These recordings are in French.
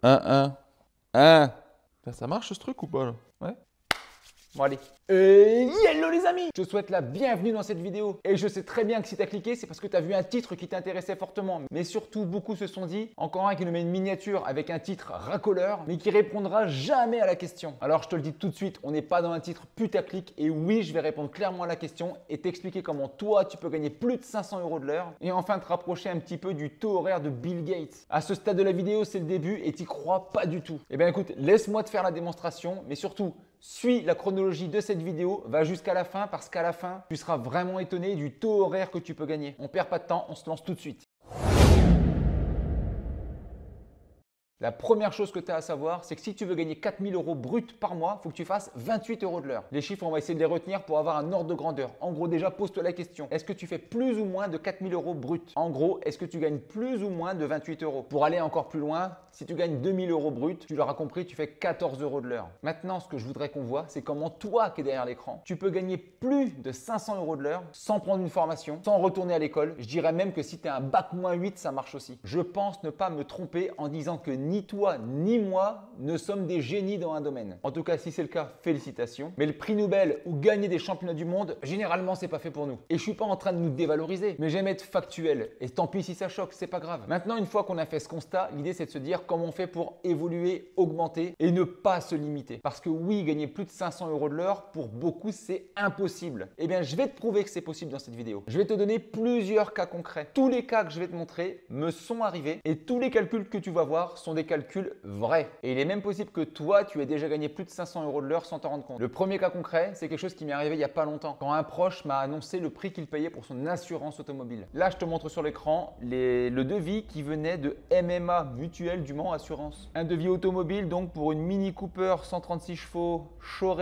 1. Ça marche ce truc ou pas là? Ouais. Bon allez. Hello les amis! Je te souhaite la bienvenue dans cette vidéo. Et je sais très bien que si tu as cliqué, c'est parce que tu as vu un titre qui t'intéressait fortement. Mais surtout, beaucoup se sont dit, encore un qui nous met une miniature avec un titre racoleur, mais qui répondra jamais à la question. Alors je te le dis tout de suite, on n'est pas dans un titre putaclic. Et oui, je vais répondre clairement à la question et t'expliquer comment toi, tu peux gagner plus de 500 € de l'heure. Et enfin te rapprocher un petit peu du taux horaire de Bill Gates. À ce stade de la vidéo, c'est le début et t'y crois pas du tout. Eh bien écoute, laisse-moi te faire la démonstration, mais surtout, suis la chronologie de cette vidéo, va jusqu'à la fin parce qu'à la fin, tu seras vraiment étonné du taux horaire que tu peux gagner. On perd pas de temps, on se lance tout de suite. La première chose que tu as à savoir, c'est que si tu veux gagner 4000 € bruts par mois, il faut que tu fasses 28 € de l'heure. Les chiffres, on va essayer de les retenir pour avoir un ordre de grandeur. En gros, déjà, pose-toi la question. Est-ce que tu fais plus ou moins de 4000 € bruts? En gros, est-ce que tu gagnes plus ou moins de 28 €? Pour aller encore plus loin, si tu gagnes 2000 € bruts, tu l'auras compris, tu fais 14 € de l'heure. Maintenant, ce que je voudrais qu'on voit, c'est comment toi qui es derrière l'écran, tu peux gagner plus de 500 € de l'heure sans prendre une formation, sans retourner à l'école. Je dirais même que si tu as un bac-8, ça marche aussi. Je pense ne pas me tromper en disant que ni toi ni moi ne sommes des génies dans un domaine. En tout cas, si c'est le cas, félicitations. Mais le prix Nobel ou gagner des championnats du monde, généralement, c'est pas fait pour nous. Et je suis pas en train de nous dévaloriser, mais j'aime être factuel. Et tant pis si ça choque, c'est pas grave. Maintenant, une fois qu'on a fait ce constat, l'idée c'est de se dire comment on fait pour évoluer, augmenter et ne pas se limiter. Parce que oui, gagner plus de 500 € de l'heure, pour beaucoup, c'est impossible. Eh bien, je vais te prouver que c'est possible dans cette vidéo. Je vais te donner plusieurs cas concrets. Tous les cas que je vais te montrer me sont arrivés et tous les calculs que tu vas voir sont des calculs vrai. Et il est même possible que toi, tu aies déjà gagné plus de 500 € de l'heure sans t'en rendre compte. Le premier cas concret, c'est quelque chose qui m'est arrivé il n'y a pas longtemps, quand un proche m'a annoncé le prix qu'il payait pour son assurance automobile. Là, je te montre sur l'écran le devis qui venait de MMA, Mutuelle du Mans Assurance. Un devis automobile donc pour une Mini Cooper 136 chevaux,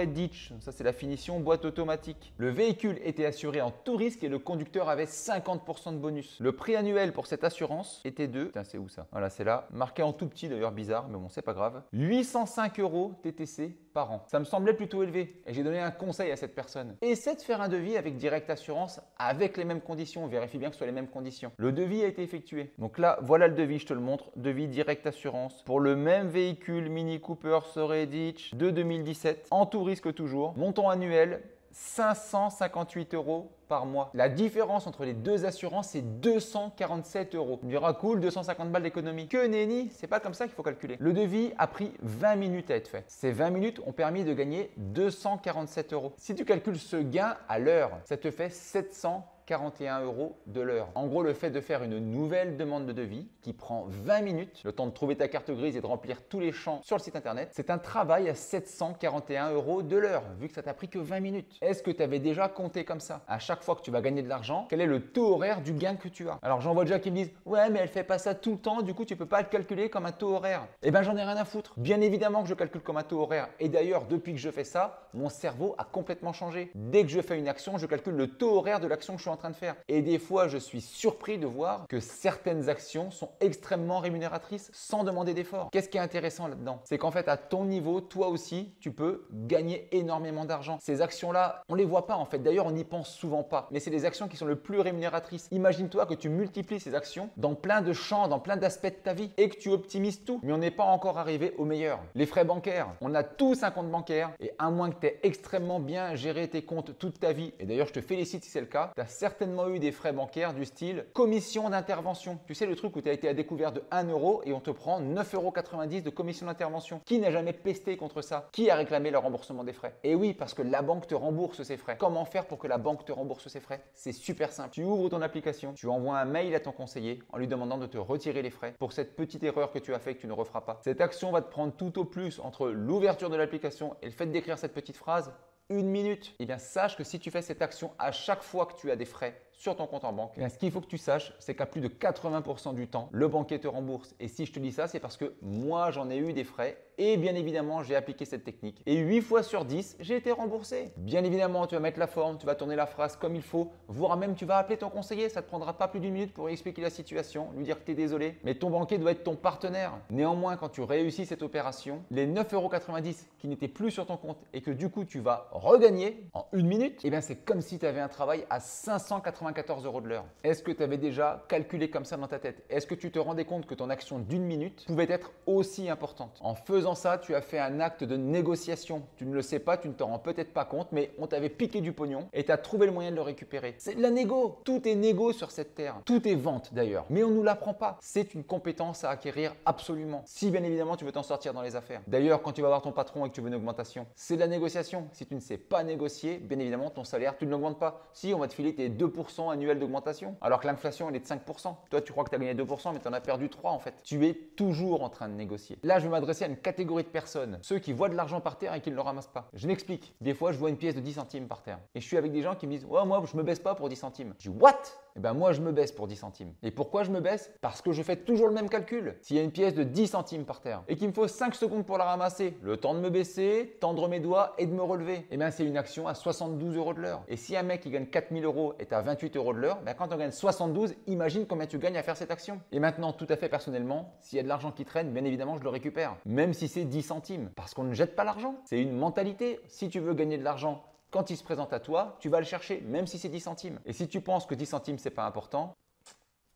Ditch, ça c'est la finition, boîte automatique. Le véhicule était assuré en tout risque et le conducteur avait 50% de bonus. Le prix annuel pour cette assurance était de, putain c'est où ça? Voilà, c'est là, marqué en tout petit d'ailleurs, bizarre, mais bon, c'est pas grave. 805 € TTC par an. Ça me semblait plutôt élevé et j'ai donné un conseil à cette personne. Essaie de faire un devis avec Direct Assurance avec les mêmes conditions. Vérifie bien que ce soit les mêmes conditions. Le devis a été effectué. Donc là, voilà le devis, je te le montre. Devis Direct Assurance pour le même véhicule Mini Cooper Ditch de 2017. En tout risque toujours. Montant annuel 558 € par mois. La différence entre les deux assurances, c'est 247 €. Tu me diras, cool, 250 balles d'économie. Que nenni, c'est pas comme ça qu'il faut calculer. Le devis a pris 20 minutes à être fait. Ces 20 minutes ont permis de gagner 247 €. Si tu calcules ce gain à l'heure, ça te fait 741 € de l'heure. En gros, le fait de faire une nouvelle demande de devis qui prend 20 minutes, le temps de trouver ta carte grise et de remplir tous les champs sur le site internet, c'est un travail à 741 € de l'heure, vu que ça t'a pris que 20 minutes. Est-ce que tu avais déjà compté comme ça? À chaque fois que tu vas gagner de l'argent, quel est le taux horaire du gain que tu as? Alors j'en vois déjà qui me disent, ouais, mais elle fait pas ça tout le temps, du coup tu peux pas le calculer comme un taux horaire. Eh bien, j'en ai rien à foutre. Bien évidemment que je calcule comme un taux horaire. Et d'ailleurs, depuis que je fais ça, mon cerveau a complètement changé. Dès que je fais une action, je calcule le taux horaire de l'action que je suis en train de faire. Et des fois, je suis surpris de voir que certaines actions sont extrêmement rémunératrices sans demander d'effort. Qu'est-ce qui est intéressant là-dedans? C'est qu'en fait, à ton niveau, toi aussi, tu peux gagner énormément d'argent. Ces actions-là, on les voit pas en fait. D'ailleurs, on n'y pense souvent pas. Mais c'est les actions qui sont le plus rémunératrices. Imagine-toi que tu multiplies ces actions dans plein de champs, dans plein d'aspects de ta vie et que tu optimises tout. Mais on n'est pas encore arrivé au meilleur. Les frais bancaires. On a tous un compte bancaire et à moins que tu aies extrêmement bien géré tes comptes toute ta vie, et d'ailleurs, je te félicite si c'est le cas, tu as certainement eu des frais bancaires du style commission d'intervention. Tu sais, le truc où tu as été à découvert de 1 € et on te prend 9,90 € de commission d'intervention. Qui n'a jamais pesté contre ça? Qui a réclamé le remboursement des frais? Et oui, parce que la banque te rembourse ses frais. Comment faire pour que la banque te rembourse ses frais? C'est super simple. Tu ouvres ton application, tu envoies un mail à ton conseiller en lui demandant de te retirer les frais pour cette petite erreur que tu as fait et que tu ne referas pas. Cette action va te prendre tout au plus entre l'ouverture de l'application et le fait d'écrire cette petite phrase 1 minute. Eh bien, sache que si tu fais cette action à chaque fois que tu as des frais sur ton compte en banque, eh bien, ce qu'il faut que tu saches, c'est qu'à plus de 80% du temps, le banquier te rembourse. Et si je te dis ça, c'est parce que moi, j'en ai eu des frais et bien évidemment, j'ai appliqué cette technique. Et 8 fois sur 10, j'ai été remboursé. Bien évidemment, tu vas mettre la forme, tu vas tourner la phrase comme il faut, voire même tu vas appeler ton conseiller. Ça ne te prendra pas plus d'1 minute pour lui expliquer la situation, lui dire que tu es désolé. Mais ton banquier doit être ton partenaire. Néanmoins, quand tu réussis cette opération, les 9,90 € qui n'étaient plus sur ton compte et que du coup, tu vas regagner en 1 minute, eh bien, c'est comme si tu avais un travail à 590 94 € de l'heure. Est-ce que tu avais déjà calculé comme ça dans ta tête? Est-ce que tu te rendais compte que ton action d'une minute pouvait être aussi importante? En faisant ça, tu as fait un acte de négociation. Tu ne le sais pas, tu ne t'en rends peut-être pas compte, mais on t'avait piqué du pognon et tu as trouvé le moyen de le récupérer. C'est de la négo. Tout est négo sur cette terre. Tout est vente d'ailleurs. Mais on ne nous l'apprend pas. C'est une compétence à acquérir absolument. Si bien évidemment tu veux t'en sortir dans les affaires. D'ailleurs, quand tu vas voir ton patron et que tu veux une augmentation, c'est de la négociation. Si tu ne sais pas négocier, bien évidemment, ton salaire, tu ne l'augmentes pas. Si, on va te filer tes 2% annuels d'augmentation, alors que l'inflation, elle est de 5%. Toi, tu crois que tu as gagné 2%, mais tu en as perdu 3 en fait. Tu es toujours en train de négocier. Là, je vais m'adresser à une catégorie de personnes, ceux qui voient de l'argent par terre et qui ne le ramassent pas. Je m'explique. Des fois, je vois une pièce de 10 centimes par terre et je suis avec des gens qui me disent « Ouais, moi, je me baisse pas pour 10 centimes. » Je dis « What ?» Eh bien, moi, je me baisse pour 10 centimes. Et pourquoi je me baisse? Parce que je fais toujours le même calcul. S'il y a une pièce de 10 centimes par terre et qu'il me faut 5 secondes pour la ramasser, le temps de me baisser, tendre mes doigts et de me relever, eh bien, c'est une action à 72 € de l'heure. Et si un mec qui gagne 4000 € est à 28 € de l'heure, ben quand on gagne 72, imagine combien tu gagnes à faire cette action. Et maintenant, tout à fait personnellement, s'il y a de l'argent qui traîne, bien évidemment, je le récupère. Même si c'est 10 centimes. Parce qu'on ne jette pas l'argent. C'est une mentalité. Si tu veux gagner de l'argent, quand il se présente à toi, tu vas le chercher, même si c'est 10 centimes. Et si tu penses que 10 centimes, c'est pas important,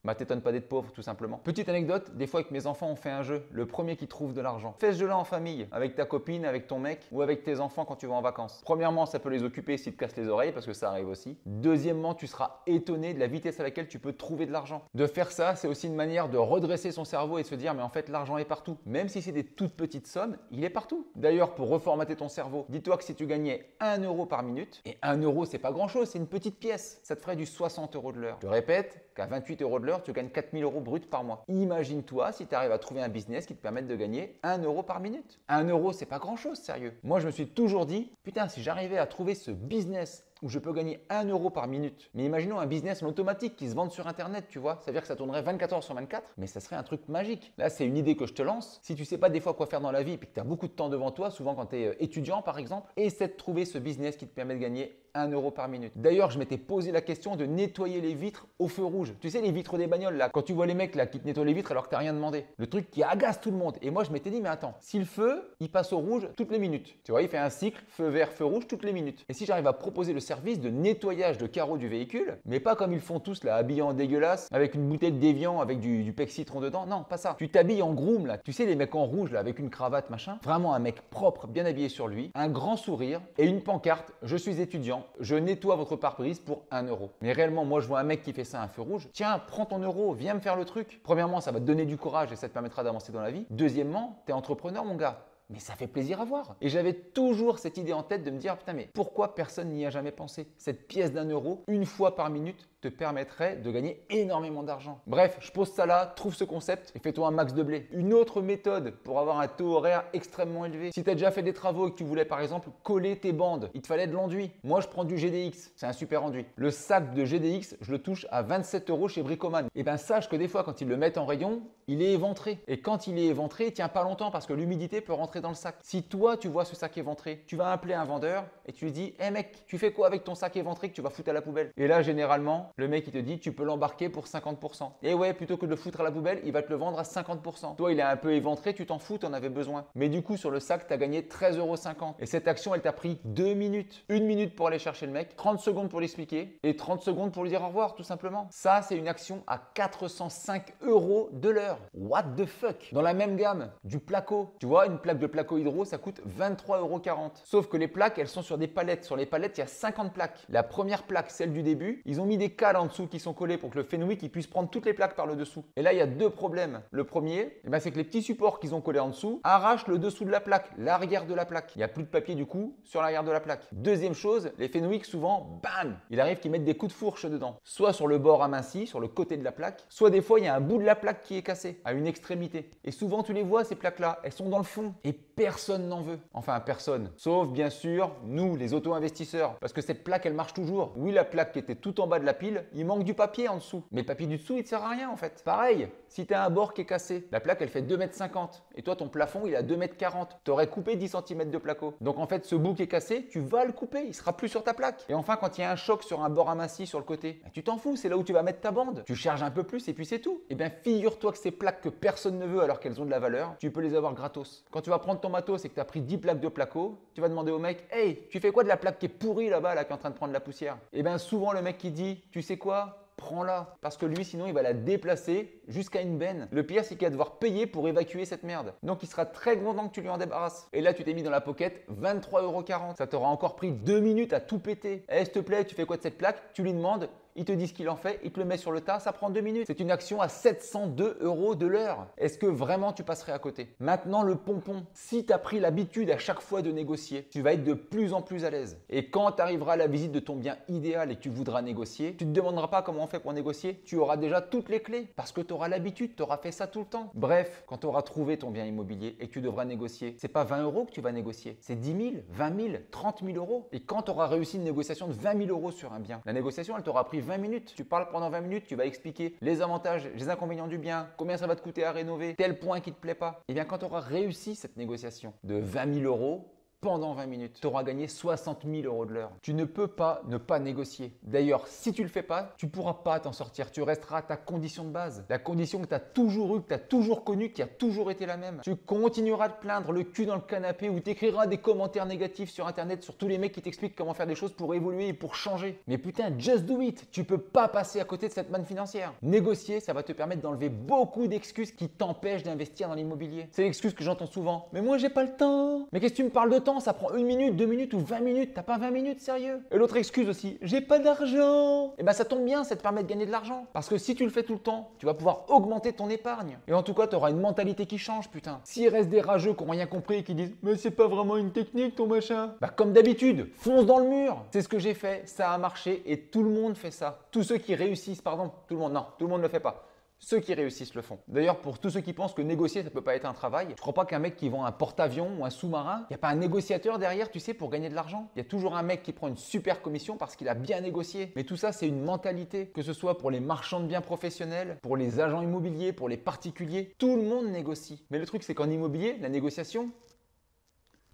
bah t'étonnes pas d'être pauvre tout simplement. Petite anecdote, des fois avec mes enfants on fait un jeu, le premier qui trouve de l'argent. Fais ce jeu là en famille, avec ta copine, avec ton mec ou avec tes enfants quand tu vas en vacances. Premièrement, ça peut les occuper s'ils te cassent les oreilles parce que ça arrive aussi. Deuxièmement, tu seras étonné de la vitesse à laquelle tu peux trouver de l'argent. De faire ça, c'est aussi une manière de redresser son cerveau et de se dire mais en fait l'argent est partout. Même si c'est des toutes petites sommes, il est partout. D'ailleurs, pour reformater ton cerveau, dis-toi que si tu gagnais 1 € par minute, et 1 € c'est pas grand chose, c'est une petite pièce, ça te ferait du 60 € de l'heure. Je répète qu'à 28 € de l'heure, tu gagnes 4000 € brut par mois. Imagine-toi si tu arrives à trouver un business qui te permette de gagner 1 € par minute. 1 €, c'est pas grand-chose, sérieux. Moi, je me suis toujours dit, putain, si j'arrivais à trouver ce business où je peux gagner 1 € par minute. Mais imaginons un business en automatique qui se vende sur Internet, tu vois. Ça veut dire que ça tournerait 24 heures sur 24, mais ça serait un truc magique. Là, c'est une idée que je te lance. Si tu sais pas des fois quoi faire dans la vie et que tu as beaucoup de temps devant toi, souvent quand tu es étudiant par exemple, essaie de trouver ce business qui te permet de gagner 1 € par minute. D'ailleurs, je m'étais posé la question de nettoyer les vitres au feu rouge. Tu sais, les vitres des bagnoles là, quand tu vois les mecs là qui te nettoient les vitres alors que tu n'as rien demandé. Le truc qui agace tout le monde. Et moi, je m'étais dit, mais attends, si le feu, il passe au rouge toutes les minutes. Tu vois, il fait un cycle, feu vert, feu rouge toutes les minutes. Et si j'arrive à proposer le service de nettoyage de carreaux du véhicule, mais pas comme ils font tous là, habillés en dégueulasse, avec une bouteille d'Évian, avec du Pec Citron dedans. Non, pas ça. Tu t'habilles en groom là. Tu sais, les mecs en rouge là, avec une cravate machin. Vraiment un mec propre, bien habillé sur lui, un grand sourire et une pancarte. Je suis étudiant, je nettoie votre pare-brise pour 1 €. Mais réellement, moi je vois un mec qui fait ça à un feu rouge. Tiens, prends ton euro, viens me faire le truc. Premièrement, ça va te donner du courage et ça te permettra d'avancer dans la vie. Deuxièmement, tu es entrepreneur mon gars. Mais ça fait plaisir à voir. Et j'avais toujours cette idée en tête de me dire, putain, mais pourquoi personne n'y a jamais pensé? Cette pièce d'1 € une fois par minute te permettrait de gagner énormément d'argent. Bref, je pose ça là, trouve ce concept et fais-toi un max de blé. Une autre méthode pour avoir un taux horaire extrêmement élevé. Si tu as déjà fait des travaux et que tu voulais par exemple coller tes bandes, il te fallait de l'enduit. Moi, je prends du GDX, c'est un super enduit. Le sac de GDX, je le touche à 27 € chez Bricoman. Et bien sache que des fois, quand ils le mettent en rayon, il est éventré. Et quand il est éventré, il tient pas longtemps parce que l'humidité peut rentrer dans le sac. Si toi, tu vois ce sac éventré, tu vas appeler un vendeur et tu lui dis, hé mec, tu fais quoi avec ton sac éventré que tu vas foutre à la poubelle? Et là, généralement, le mec il te dit tu peux l'embarquer pour 50%. Et ouais, plutôt que de le foutre à la poubelle, il va te le vendre à 50%. Toi, il est un peu éventré, tu t'en fous, tu en avais besoin. Mais du coup, sur le sac, tu as gagné 13,50 €. Et cette action, elle t'a pris 2 minutes. 1 minute pour aller chercher le mec, 30 secondes pour l'expliquer et 30 secondes pour lui dire au revoir, tout simplement. Ça, c'est une action à 405 € de l'heure. What the fuck? Dans la même gamme, du placo. Tu vois, une plaque de placo hydro, ça coûte 23,40 €. Sauf que les plaques, elles sont sur des palettes. Sur les palettes, il y a 50 plaques. La première plaque, celle du début, ils ont mis des cales en dessous qui sont collées pour que le Fenwick il puisse prendre toutes les plaques par le dessous. Et là, il y a deux problèmes. Le premier, c'est que les petits supports qu'ils ont collés en dessous arrachent le dessous de la plaque, l'arrière de la plaque. Il n'y a plus de papier du coup sur l'arrière de la plaque. Deuxième chose, les Fenwick souvent, bam, il arrive qu'ils mettent des coups de fourche dedans. Soit sur le bord aminci, sur le côté de la plaque, soit des fois, il y a un bout de la plaque qui est cassé à une extrémité. Et souvent, tu les vois, ces plaques-là, elles sont dans le fond. Et personne n'en veut. Enfin, personne. Sauf, bien sûr, nous, les auto-investisseurs. Parce que cette plaque, elle marche toujours. Oui, la plaque qui était tout en bas de la pile, il manque du papier en dessous. Mais le papier du dessous, il ne sert à rien en fait. Pareil, si tu as un bord qui est cassé, la plaque, elle fait 2,50 m. Et toi, ton plafond, il est à 2,40 m. Tu aurais coupé 10 cm de placo. Donc en fait, ce bout qui est cassé, tu vas le couper. Il sera plus sur ta plaque. Et enfin, quand il y a un choc sur un bord aminci sur le côté, tu t'en fous. C'est là où tu vas mettre ta bande. Tu charges un peu plus et puis c'est tout. Et bien, figure-toi que ces ces plaques que personne ne veut alors qu'elles ont de la valeur, tu peux les avoir gratos. Quand tu vas prendre ton matos et que tu as pris 10 plaques de placo, tu vas demander au mec, hey, tu fais quoi de la plaque qui est pourrie là-bas, là, qui est en train de prendre la poussière? Et bien souvent le mec qui dit, tu sais quoi? Prends-la. Parce que lui, sinon, il va la déplacer jusqu'à une benne. Le pire, c'est qu'il va devoir payer pour évacuer cette merde. Donc, il sera très content que tu lui en débarrasses. Et là, tu t'es mis dans la pocket 23,40 €. Ça t'aura encore pris 2 minutes à tout péter. Eh, s'il te plaît, tu fais quoi de cette plaque? Tu lui demandes. Il te dit ce qu'il en fait, il te le met sur le tas, ça prend 2 minutes. C'est une action à 702 € de l'heure. Est-ce que vraiment tu passerais à côté? Maintenant, le pompon. Si tu as pris l'habitude à chaque fois de négocier, tu vas être de plus en plus à l'aise. Et quand tu arriveras à la visite de ton bien idéal et que tu voudras négocier, tu ne te demanderas pas comment on fait pour négocier. Tu auras déjà toutes les clés parce que tu auras l'habitude, tu auras fait ça tout le temps. Bref, quand tu auras trouvé ton bien immobilier et que tu devras négocier, c'est pas 20 € que tu vas négocier, c'est 10 000, 20 000, 30 000 €. Et quand tu auras réussi une négociation de 20 000 € sur un bien, la négociation, elle t'aura pris 20 minutes. Tu parles pendant 20 minutes, tu vas expliquer les avantages, les inconvénients du bien, combien ça va te coûter à rénover, tel point qui ne te plaît pas. Et bien quand tu auras réussi cette négociation de 20 000 € pendant 20 minutes, tu auras gagné 60 000 € de l'heure. Tu ne peux pas ne pas négocier. D'ailleurs, si tu ne le fais pas, tu ne pourras pas t'en sortir. Tu resteras à ta condition de base. La condition que tu as toujours eue, que tu as toujours connue, qui a toujours été la même. Tu continueras de te plaindre le cul dans le canapé ou tu écriras des commentaires négatifs sur Internet sur tous les mecs qui t'expliquent comment faire des choses pour évoluer et pour changer. Mais putain, just do it. Tu ne peux pas passer à côté de cette manne financière. Négocier, ça va te permettre d'enlever beaucoup d'excuses qui t'empêchent d'investir dans l'immobilier. C'est l'excuse que j'entends souvent. Mais moi, j'ai pas le temps. Mais qu'est-ce que tu me parles de temps? Ça prend 1 minute, 2 minutes ou 20 minutes. T'as pas 20 minutes, sérieux? Et l'autre excuse aussi, j'ai pas d'argent. Et ben ça tombe bien, ça te permet de gagner de l'argent. Parce que si tu le fais tout le temps, tu vas pouvoir augmenter ton épargne. Et en tout cas, tu auras une mentalité qui change, putain. S'il reste des rageux qui n'ont rien compris et qui disent mais c'est pas vraiment une technique ton machin, bah comme d'habitude, fonce dans le mur. C'est ce que j'ai fait, ça a marché et tout le monde fait ça. Tous ceux qui réussissent, pardon, tout le monde ne le fait pas. Ceux qui réussissent le font. D'ailleurs, pour tous ceux qui pensent que négocier, ça ne peut pas être un travail, je ne crois pas qu'un mec qui vend un porte-avions ou un sous-marin, il n'y a pas un négociateur derrière, tu sais, pour gagner de l'argent. Il y a toujours un mec qui prend une super commission parce qu'il a bien négocié. Mais tout ça, c'est une mentalité. Que ce soit pour les marchands de biens professionnels, pour les agents immobiliers, pour les particuliers, tout le monde négocie. Mais le truc, c'est qu'en immobilier, la négociation,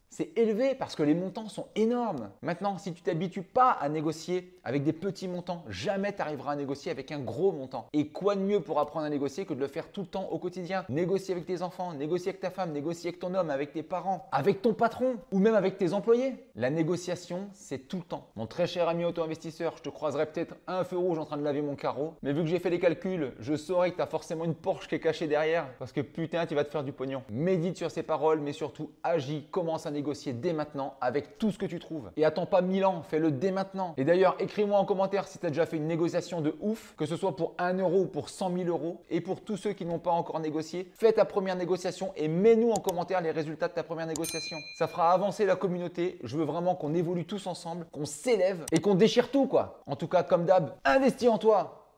c'est élevé parce que les montants sont énormes. Maintenant, si tu t'habitues pas à négocier avec des petits montants, jamais tu arriveras à négocier avec un gros montant. Et quoi de mieux pour apprendre à négocier que de le faire tout le temps au quotidien? Négocier avec tes enfants, négocier avec ta femme, négocier avec ton homme, avec tes parents, avec ton patron ou même avec tes employés. La négociation, c'est tout le temps. Mon très cher ami auto-investisseur, je te croiserai peut-être un feu rouge en train de laver mon carreau. Mais vu que j'ai fait les calculs, je saurais que tu as forcément une Porsche qui est cachée derrière parce que putain, tu vas te faire du pognon. Médite sur ces paroles, mais surtout agis, commence à négocier dès maintenant avec tout ce que tu trouves. Et attends pas 1000 ans, fais-le dès maintenant. Et d'ailleurs, écris-moi en commentaire si tu as déjà fait une négociation de ouf, que ce soit pour 1 € ou pour 100 000 €. Et pour tous ceux qui n'ont pas encore négocié, fais ta première négociation et mets-nous en commentaire les résultats de ta première négociation. Ça fera avancer la communauté. Je veux vraiment qu'on évolue tous ensemble, qu'on s'élève et qu'on déchire tout quoi. En tout cas, comme d'hab, investis en toi.